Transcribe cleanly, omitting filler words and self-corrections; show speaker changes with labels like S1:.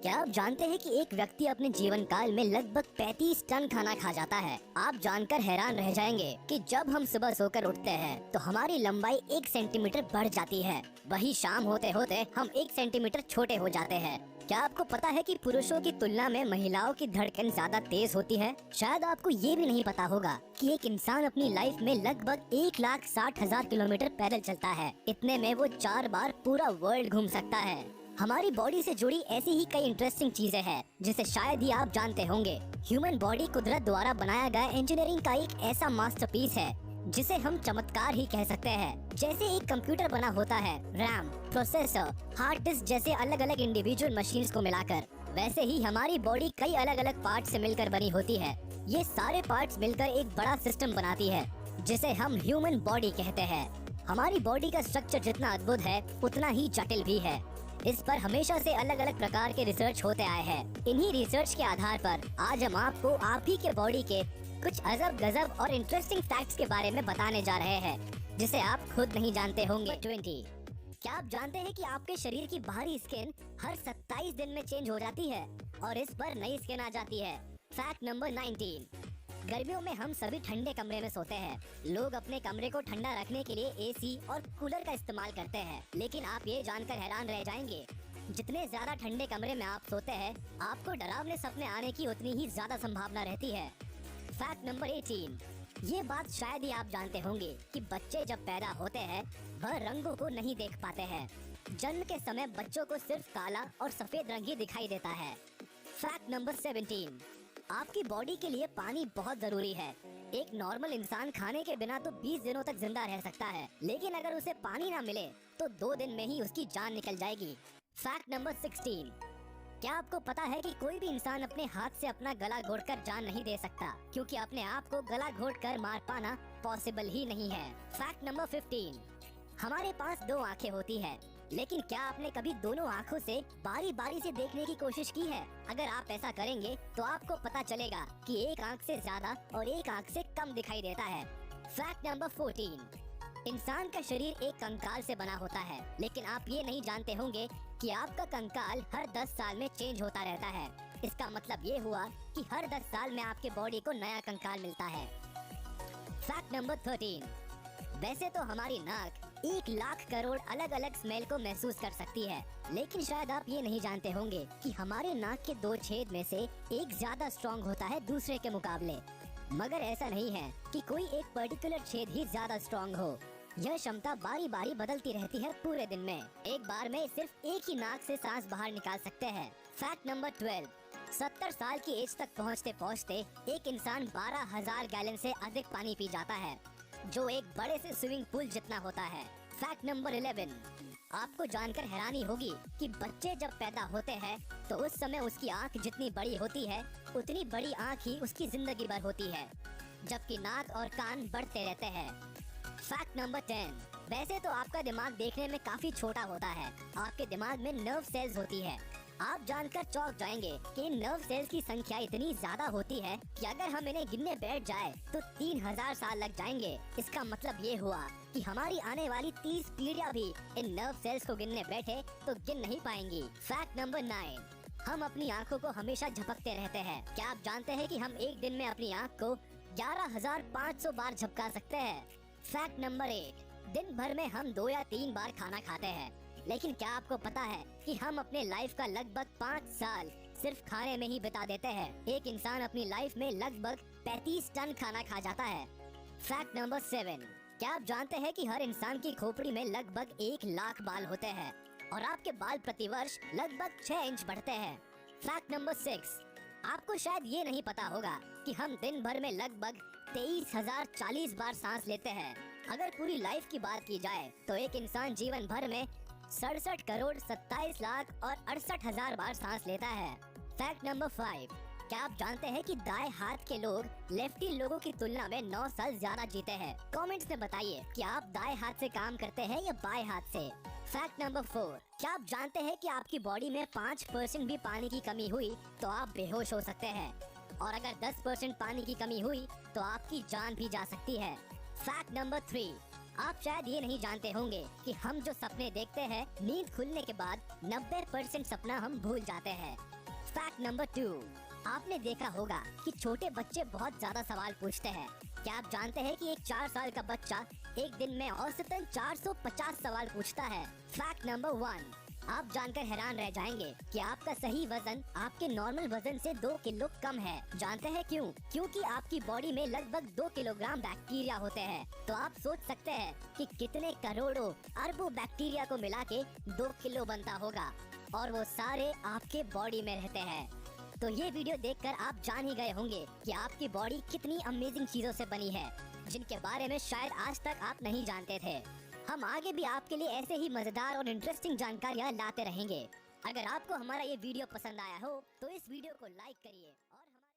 S1: क्या आप जानते हैं कि एक व्यक्ति अपने जीवन काल में लगभग 35 टन खाना खा जाता है। आप जानकर हैरान रह जाएंगे कि जब हम सुबह सोकर उठते हैं तो हमारी लंबाई 1 सेंटीमीटर बढ़ जाती है, वही शाम होते होते हम 1 सेंटीमीटर छोटे हो जाते हैं। क्या आपको पता है कि पुरुषों की तुलना में महिलाओं की धड़कन ज्यादा तेज होती है? शायद आपको ये भी नहीं पता होगा कि एक इंसान अपनी लाइफ में लगभग 1,60,000 किलोमीटर पैदल चलता है। इतने में वो 4 बार पूरा वर्ल्ड घूम सकता है। हमारी बॉडी से जुड़ी ऐसी ही कई इंटरेस्टिंग चीजें हैं जिसे शायद ही आप जानते होंगे। ह्यूमन बॉडी कुदरत द्वारा बनाया गया इंजीनियरिंग का एक ऐसा मास्टरपीस है जिसे हम चमत्कार ही कह सकते हैं। जैसे एक कंप्यूटर बना होता है रैम, प्रोसेसर, हार्ड डिस्क जैसे अलग अलग इंडिविजुअल मशीन्स को मिलाकर, वैसे ही हमारी बॉडी कई अलग अलग पार्ट से मिलकर बनी होती है। ये सारे पार्ट्स मिलकर एक बड़ा सिस्टम बनाती है जिसे हम ह्यूमन बॉडी कहते हैं। हमारी बॉडी का स्ट्रक्चर जितना अद्भुत है उतना ही जटिल भी है। इस पर हमेशा से अलग अलग प्रकार के रिसर्च होते आए हैं। इन्हीं रिसर्च के आधार पर आज हम आपको आप ही के बॉडी के कुछ अजब गजब और इंटरेस्टिंग फैक्ट्स के बारे में बताने जा रहे हैं जिसे आप खुद नहीं जानते होंगे। 20 क्या आप जानते हैं कि आपके शरीर की बाहरी स्किन हर 27 दिन में चेंज हो जाती है और इस पर नई स्किन आ जाती है। फैक्ट नंबर 19, गर्मियों में हम सभी ठंडे कमरे में सोते हैं। लोग अपने कमरे को ठंडा रखने के लिए एसी और कूलर का इस्तेमाल करते हैं, लेकिन आप ये जानकर हैरान रह जाएंगे, जितने ज्यादा ठंडे कमरे में आप सोते हैं आपको डरावने सपने आने की उतनी ही ज्यादा संभावना रहती है। फैक्ट नंबर 18, ये बात शायद ही आप जानते होंगे कि बच्चे जब पैदा होते हैं वह रंगों को नहीं देख पाते हैं। जन्म के समय बच्चों को सिर्फ काला और सफेद रंग ही दिखाई देता है। फैक्ट नंबर 17, आपकी बॉडी के लिए पानी बहुत जरूरी है। एक नॉर्मल इंसान खाने के बिना तो 20 दिनों तक जिंदा रह सकता है, लेकिन अगर उसे पानी ना मिले तो 2 दिन में ही उसकी जान निकल जाएगी। फैक्ट नंबर 16, क्या आपको पता है कि कोई भी इंसान अपने हाथ से अपना गला घोटकर जान नहीं दे सकता, क्योंकि अपने आप को गला घोटकर मार पाना पॉसिबल ही नहीं है। फैक्ट नंबर 15, हमारे पास 2 आंखें होती है, लेकिन क्या आपने कभी दोनों आँखों से बारी बारी से देखने की कोशिश की है? अगर आप ऐसा करेंगे तो आपको पता चलेगा कि एक आँख से ज्यादा और एक आँख से कम दिखाई देता है। फैक्ट नंबर 14, इंसान का शरीर एक कंकाल से बना होता है, लेकिन आप ये नहीं जानते होंगे कि आपका कंकाल हर 10 साल में चेंज होता रहता है। इसका मतलब ये हुआ कि हर 10 साल में आपके बॉडी को नया कंकाल मिलता है। फैक्ट नंबर 13, वैसे तो हमारी नाक 1 लाख करोड़ अलग अलग स्मेल को महसूस कर सकती है, लेकिन शायद आप ये नहीं जानते होंगे कि हमारे नाक के 2 छेद में से एक ज्यादा स्ट्रॉन्ग होता है दूसरे के मुकाबले। मगर ऐसा नहीं है कि कोई एक पर्टिकुलर छेद ही ज्यादा स्ट्रॉन्ग हो। यह क्षमता बारी बारी बदलती रहती है पूरे दिन में। एक बार में सिर्फ एक ही नाक से सांस बाहर निकाल सकते हैं। फैक्ट नंबर 12, 70 साल की एज तक पहुँचते पहुँचते एक इंसान 12,000 गैलन से अधिक पानी पी जाता है, जो एक बड़े से स्विमिंग पूल जितना होता है। फैक्ट नंबर 11, आपको जानकर हैरानी होगी कि बच्चे जब पैदा होते हैं तो उस समय उसकी आंख जितनी बड़ी होती है उतनी बड़ी आंख ही उसकी जिंदगी भर होती है, जबकि नाक और कान बढ़ते रहते हैं। फैक्ट नंबर 10, वैसे तो आपका दिमाग देखने में काफी छोटा होता है। आपके दिमाग में नर्व सेल्स होती है। आप जानकर चौंक जाएंगे कि इन नर्व सेल्स की संख्या इतनी ज्यादा होती है कि अगर हम इन्हें गिनने बैठ जाए तो 3000 साल लग जाएंगे। इसका मतलब ये हुआ कि हमारी आने वाली 30 पीढ़ियां भी इन नर्व सेल्स को गिनने बैठे तो गिन नहीं पाएंगी। फैक्ट नंबर 9, हम अपनी आंखों को हमेशा झपकते रहते हैं। क्या आप जानते हैं कि हम एक दिन में अपनी आंख को 11,500 बार झपका सकते हैं? फैक्ट नंबर 8, दिन भर में हम 2 या 3 बार खाना खाते हैं, लेकिन क्या आपको पता है कि हम अपने लाइफ का लगभग 5 साल सिर्फ खाने में ही बिता देते हैं? एक इंसान अपनी लाइफ में लगभग 35 टन खाना खा जाता है। फैक्ट नंबर 7, क्या आप जानते हैं कि हर इंसान की खोपड़ी में लगभग 1 लाख बाल होते हैं और आपके बाल प्रतिवर्ष लगभग 6 इंच बढ़ते हैं। फैक्ट नंबर 6, आपको शायद ये नहीं पता होगा कि हम दिन भर में लगभग 23,040 बार सांस लेते हैं। अगर पूरी लाइफ की बात की जाए तो एक इंसान जीवन भर में 67 करोड़ 27 लाख और 68,000 बार सांस लेता है। फैक्ट नंबर 5, क्या आप जानते हैं कि दाएं हाथ के लोग लेफ्टी लोगों की तुलना में 9 साल ज्यादा जीते हैं? कमेंट्स में बताइए कि आप दाएं हाथ से काम करते हैं या बाएं हाथ से। फैक्ट नंबर 4, क्या आप जानते हैं कि आपकी बॉडी में 5% भी पानी की कमी हुई तो आप बेहोश हो सकते हैं, और अगर 10% पानी की कमी हुई तो आपकी जान भी जा सकती है। फैक्ट नंबर 3, आप शायद ये नहीं जानते होंगे कि हम जो सपने देखते हैं, नींद खुलने के बाद 90% सपना हम भूल जाते हैं। फैक्ट नंबर 2, आपने देखा होगा कि छोटे बच्चे बहुत ज्यादा सवाल पूछते हैं। क्या आप जानते हैं कि एक 4 साल का बच्चा एक दिन में औसतन 450 सवाल पूछता है। फैक्ट नंबर 1, आप जानकर हैरान रह जाएंगे कि आपका सही वजन आपके नॉर्मल वजन से 2 किलो कम है। जानते हैं क्यों? क्योंकि आपकी बॉडी में लगभग 2 किलोग्राम बैक्टीरिया होते हैं। तो आप सोच सकते हैं कि कितने करोड़ों अरबों बैक्टीरिया को मिला के 2 किलो बनता होगा, और वो सारे आपके बॉडी में रहते हैं। तो ये वीडियो देखकर आप जान ही गए होंगे कि आपकी बॉडी कितनी अमेजिंग चीजों से बनी है, जिनके बारे में शायद आज तक आप नहीं जानते थे। हम आगे भी आपके लिए ऐसे ही मजेदार और इंटरेस्टिंग जानकारियाँ लाते रहेंगे। अगर आपको हमारा ये वीडियो पसंद आया हो तो इस वीडियो को लाइक करिए।